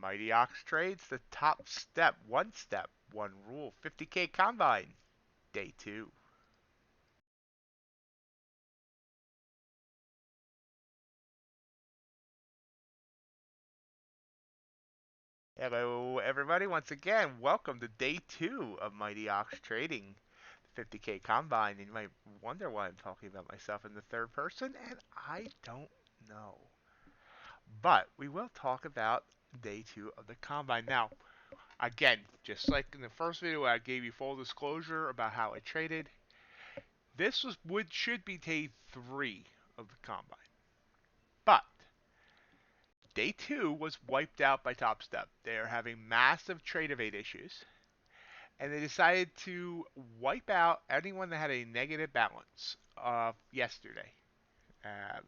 MightyOx trades the top step, one rule 50K combine, day 2. Hello, everybody. Once again, welcome to day 2 of MightyOx trading the 50K combine. And you might wonder why I'm talking about myself in the third person, and I don't know. But we will talk about day 2 of the combine. Now, again, just like in the first video, I gave you full disclosure about how I traded. This should be day 3 of the combine. But day 2 was wiped out by Topstep. They are having massive trade evade issues, and they decided to wipe out anyone that had a negative balance yesterday. Um,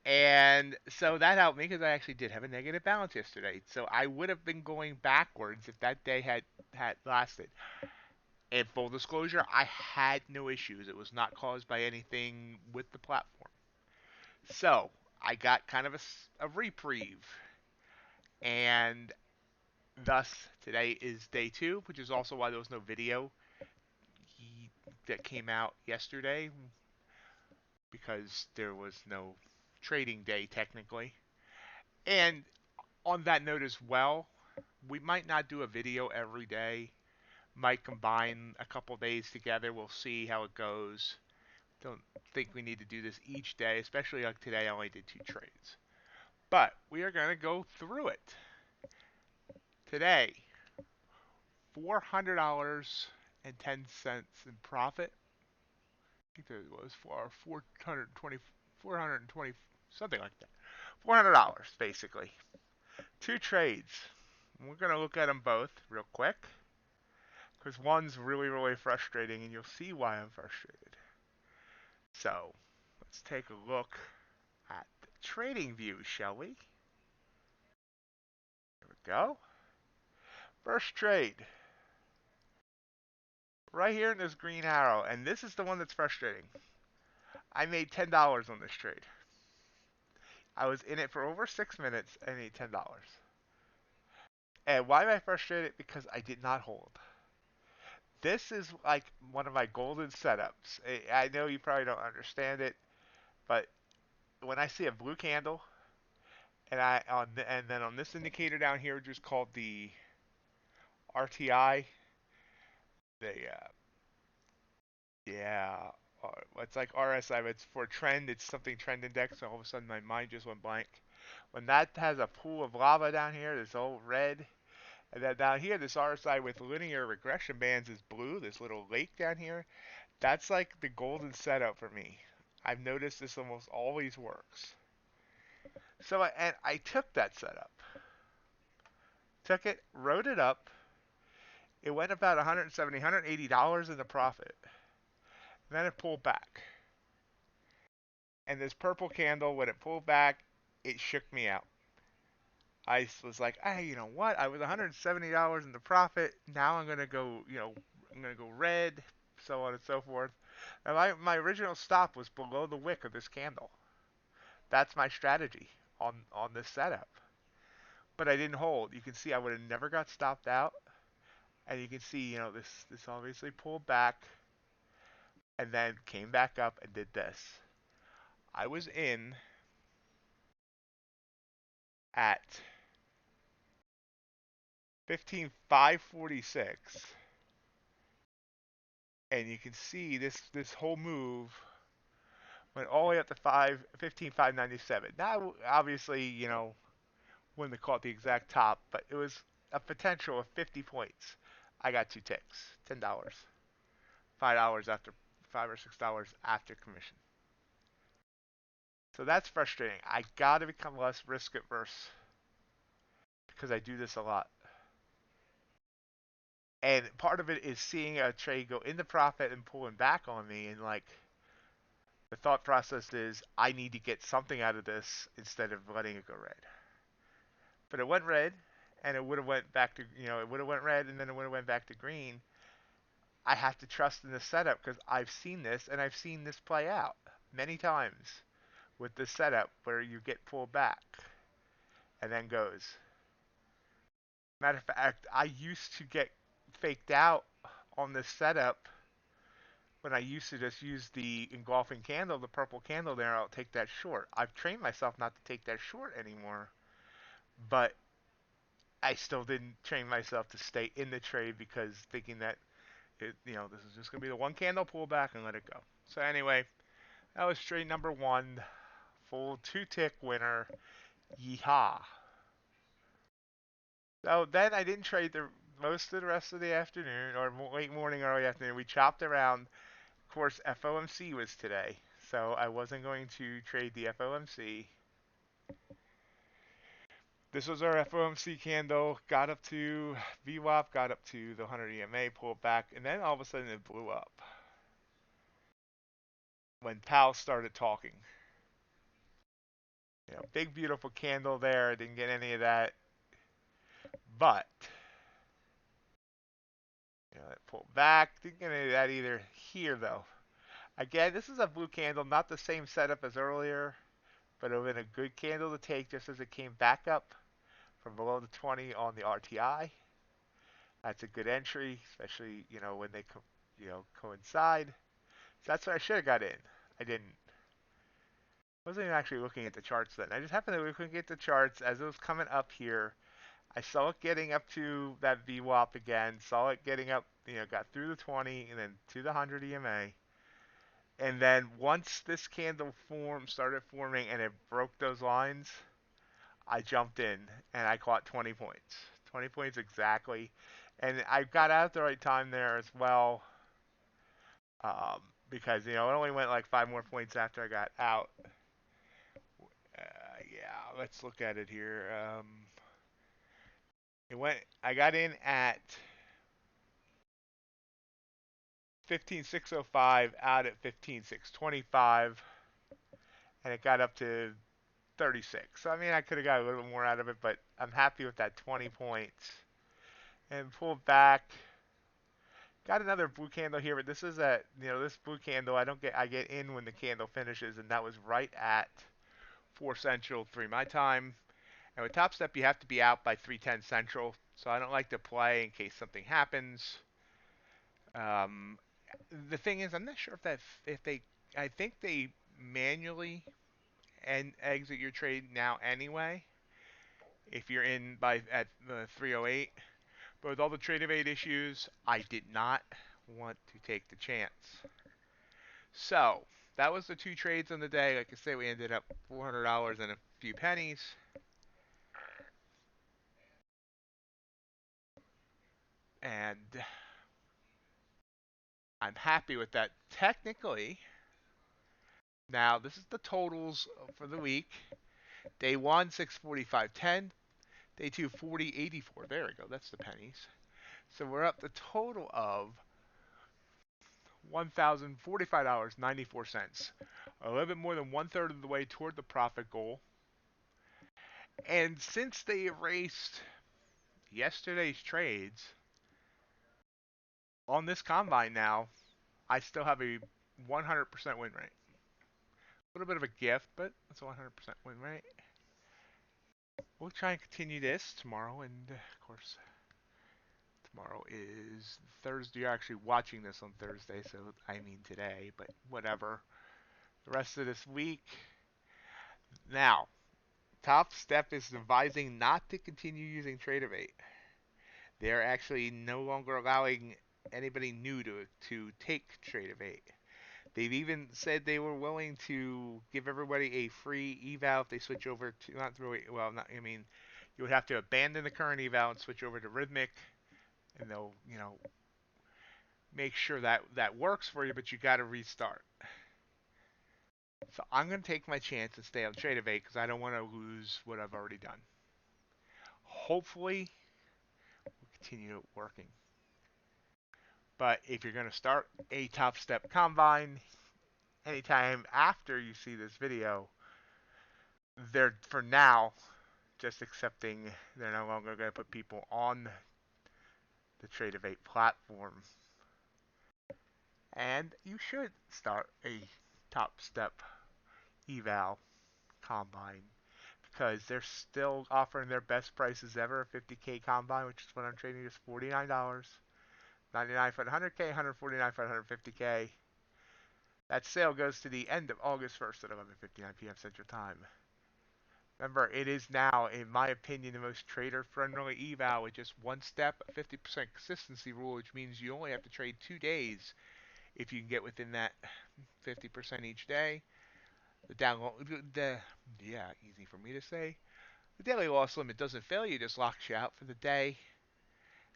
and so that helped me because I actually did have a negative balance yesterday. So I would have been going backwards if that day had lasted. In full disclosure, I had no issues. It was not caused by anything with the platform. So I got kind of a reprieve. And thus, today is day 2, which is also why there was no video that came out yesterday, because there was no trading day technically. And on that note as well, we might not do a video every day. Might combine a couple days together. We'll see how it goes. Don't think we need to do this each day, especially like today I only did 2 trades. But we are going to go through it. Today, $400.10 in profit. I think there was for 420, something like that. $400 basically. 2 trades. We're going to look at them both real quick, because one's really, really frustrating, and you'll see why I'm frustrated. So, let's take a look at the trading view, shall we? There we go. First trade. Right here in this green arrow, and this is the one that's frustrating. I made $10 on this trade. I was in it for over 6 minutes and made $10. And why am I frustrated? Because I did not hold. This is like one of my golden setups. I know you probably don't understand it, but when I see a blue candle, and then on this indicator down here, just called the RTI, the yeah, it's like RSI, but it's for trend. It's something trend index. So all of a sudden, my mind just went blank. When that has a pool of lava down here, this old red, and then down here, this RSI with linear regression bands is blue. This little lake down here, that's like the golden setup for me. I've noticed this almost always works. So I took that setup, took it, wrote it up. It went about $170, $180 in the profit. Then it pulled back. And this purple candle, when it pulled back, it shook me out. I was like, hey, you know what? I was $170 in the profit. Now I'm gonna go, I'm gonna go red, so on and so forth. And my original stop was below the wick of this candle. That's my strategy on this setup. But I didn't hold. You can see I would have never got stopped out. And you can see, this obviously pulled back and then came back up and did this. I was in at 15,546, and you can see this whole move went all the way up to 15,597. Now, obviously, wouldn't have caught the exact top, but it was a potential of 50 points. I got 2 ticks, $10, $5 after $5 or $6 after commission. So that's frustrating. I got to become less risk averse because I do this a lot. And part of it is seeing a trade go into profit and pulling back on me, and like the thought process is I need to get something out of this instead of letting it go red. But it went red, and it would have went back to, it would have went red, and then it would have went back to green. I have to trust in the setup because I've seen this, and I've seen this play out many times with this setup where you get pulled back and then goes. Matter of fact, I used to get faked out on this setup when I used to just use the engulfing candle, the purple candle there. I'll take that short. I've trained myself not to take that short anymore, but I still didn't train myself to stay in the trade because thinking that this is just gonna be the one candle pullback and let it go. So anyway, that was trade number one, full 2 tick winner. Yeehaw! So then I didn't trade the most of the rest of the afternoon or late morning, early afternoon. We chopped around. Of course, FOMC was today, so I wasn't going to trade the FOMC. This was our FOMC candle. Got up to VWAP, got up to the 100 EMA, pulled back, and then all of a sudden it blew up when Powell started talking. Big beautiful candle there. Didn't get any of that, but it pulled back. Didn't get any of that either here though. Again, this is a blue candle, not the same setup as earlier, but it would have been a good candle to take just as it came back up from below the 20 on the RTI. That's a good entry, especially when they coincide. So that's where I should have got in. I didn't. Wasn't even actually looking at the charts then. I just happened to be looking at the charts as it was coming up here. I saw it getting up to that VWAP again. Saw it getting up, got through the 20 and then to the 100 EMA. And then once this candle started forming and it broke those lines, I jumped in and I caught 20 points. 20 points exactly. And I got out at the right time there as well, because it only went like 5 more points after I got out. Yeah, let's look at it here. I got in at 15,605, out at 15,625, and it got up to 36. So I mean, I could have got a little more out of it, but I'm happy with that 20 points. And pulled back. Got another blue candle here, but this is this blue candle. I get in when the candle finishes, and that was right at 4 Central, 3 my time. And with Topstep, you have to be out by 3:10 Central, so I don't like to play in case something happens. The thing is, I'm not sure if they, I think they manually and exit your trade now anyway. If you're in at 3:08, but with all the trade of 8 issues, I did not want to take the chance. So that was the 2 trades on the day. Like I say, we ended up $400 and a few pennies. And I'm happy with that. Technically, now this is the totals for the week. Day 1, 645.10. Day 2, 40.84. There we go. That's the pennies. So we're up the total of $1,045.94. A little bit more than 1/3 of the way toward the profit goal. And since they erased yesterday's trades on this combine now, I still have a 100% win rate. A little bit of a gift, but it's a 100% win rate. We'll try and continue this tomorrow, and of course, tomorrow is Thursday. You're actually watching this on Thursday, so I mean today, but whatever. The rest of this week. Now, Topstep is advising not to continue using TradeOvate. They're actually no longer allowing anybody new to take TradeOvate. They've even said they were willing to give everybody a free eval if they switch over to not through well, not I mean, you would have to abandon the current eval and switch over to Rhythmic, and they'll make sure that that works for you, but you got to restart. So I'm gonna take my chance and stay on TradeOvate because I don't want to lose what I've already done. Hopefully, we'll continue working. But if you're gonna start a Topstep combine anytime after you see this video, they're for now just accepting they're no longer going to put people on the TradeOvate platform. And you should start a Topstep eval combine because they're still offering their best prices ever. 50K combine, which is what I'm trading, is $49.99 for 100K, 149 for 150K. That sale goes to the end of August 1st at 11:59 p.m. Central Time. Remember, it is now, in my opinion, the most trader-friendly eval with just one step, a 50% consistency rule, which means you only have to trade 2 days if you can get within that 50% each day. Yeah, easy for me to say. The daily loss limit doesn't fail you, just locks you out for the day.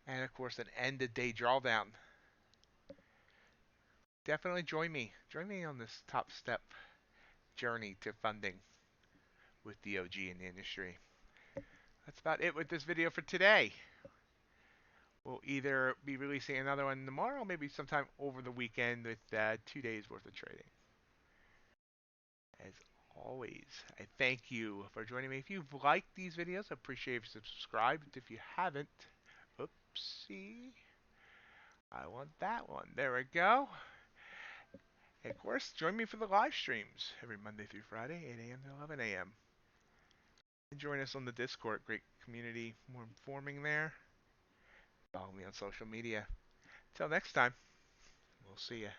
And of course, an end of day drawdown. Definitely join me. Join me on this top step journey to funding with the OG in the industry. That's about it with this video for today. We'll either be releasing another one tomorrow, maybe sometime over the weekend with 2 days worth of trading. As always, I thank you for joining me. If you've liked these videos, I appreciate if you subscribe. If you haven't, oopsie, I want that one. There we go. And of course, join me for the live streams every Monday through Friday, 8 a.m. to 11 a.m. And join us on the Discord. Great community, more informing there. Follow me on social media. Till next time, we'll see ya.